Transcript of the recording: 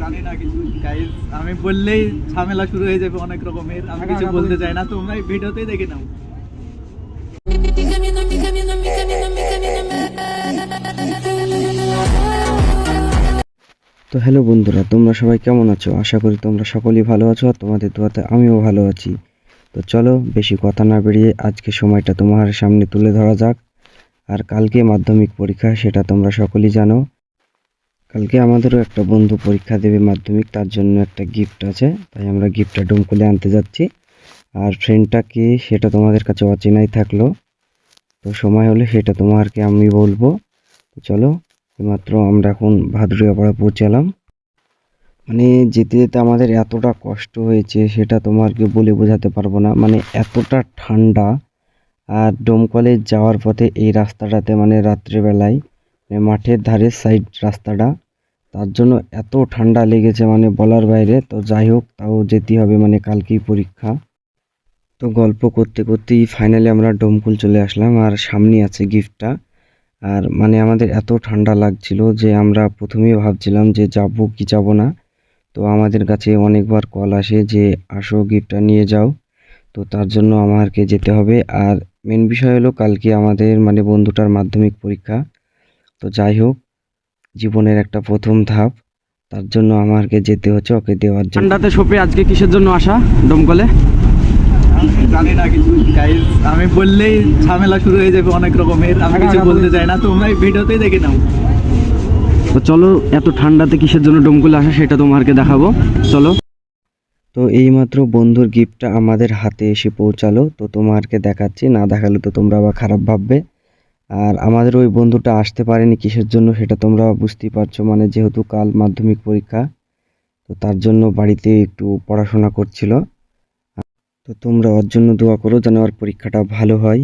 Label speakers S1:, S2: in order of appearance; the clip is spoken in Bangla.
S1: জানি না কিছু গাইস, আমি বললেই ঝামেলা শুরু হয়ে যাবে অনেক রকমের। আমি কিছু বলতে চাই না, তোমরা এই ভিডিওতেই দেখে নাও।
S2: তো হ্যালো বন্ধুরা, তোমরা সবাই কেমন আছো? আশা করি তোমরা সকলেই ভালো আছো আর তোমাদের দোয়াতে আমিও ভালো আছি। তো চলো বেশি কথা না বেরিয়ে আজকে সময়টা তোমার সামনে তুলে ধরা যাক। আর কালকে মাধ্যমিক পরীক্ষা, সেটা তোমরা সকলেই জানো। কালকে আমাদেরও একটা বন্ধু পরীক্ষা দেবে মাধ্যমিক, তার জন্য একটা গিফট আছে, তাই আমরা গিফটটা ডোমকলে আনতে যাচ্ছি। আর ফ্রেন্ডটা কে সেটা তোমাদের কাছে অচেনাই থাকলো, তো সময় হলে সেটা তোমাকে আমি বলবো। তো চলো, মাত্র আমরা এখন ভাদুরিয়াপাড়া পৌঁছালাম। মানে যেতে যেতে আমাদের এতটা কষ্ট হয়েছে সেটা তোমাকে বলে বোঝাতে পারবো না। মানে এতটা ঠান্ডা, আর ডোমকলে যাওয়ার পথে এই রাস্তাটাতে মানে রাত্রেবেলায় মাঠের ধারে সাইড রাস্তাটা, তার জন্য এত ঠান্ডা লেগেছে মানে বলার বাইরে। তো যাই হোক, তাও যেতেই হবে, মানে কালকেই পরীক্ষা। তো গল্প করতে করতেই ফাইনালি আমরা ডোমকল চলে আসলাম, আর সামনে আছে গিফটটা। আর মানে আমাদের এত ঠান্ডা লাগছিল যে আমরা প্রথমেই ভাবছিলাম যে যাব কি যাব না। তো আমাদের কাছে অনেকবার কল আসে যে আসো গিফটটা নিয়ে যাও, তো তার জন্য আমাকে যেতে হবে। আর মেন বিষয় হলো কালকে আমাদের মানে বন্ধুটার মাধ্যমিক পরীক্ষা। তো যাই হোক, জীবনের একটা প্রথম ধাপ, তার জন্য আমাকে যেতে হচ্ছে ওকে দেওয়ার জন্য।
S3: ঠান্ডাতে সোপে আজকে কিসের জন্য আসা ডোমকলে?
S1: আমি জানি না কিছু গাইস, আমি বললেই ঝামেলা শুরু হয়ে যাবে অনেক রকমের। আমি কিছু বলতে চাই না, তোমরা এই ভিডিওতেই দেখে নাও।
S3: তো চলো, এত ঠান্ডাতে কিসের জন্য ডোমকলে আসা সেটা তোমাকে দেখাবো, চলো।
S2: তো এইমাত্র বন্ধুর গিফটটা আমাদের হাতে এসে পৌঁছালো, তো তোমাকে দেখাচ্ছি, না দেখালে তো তোমরা আবার খারাপ ভাববে। আর আমাদের ওই বন্ধুটা আসতে পারেনি কিসের জন্য সেটা তোমরা বুঝতেই পারছো, মানে যেহেতু কাল মাধ্যমিক পরীক্ষা, তো তার জন্য বাড়িতে একটু পড়াশোনা করছিল। তো তোমরা ওর জন্য দোয়া করো যেন ওর পরীক্ষাটা ভালো হয়।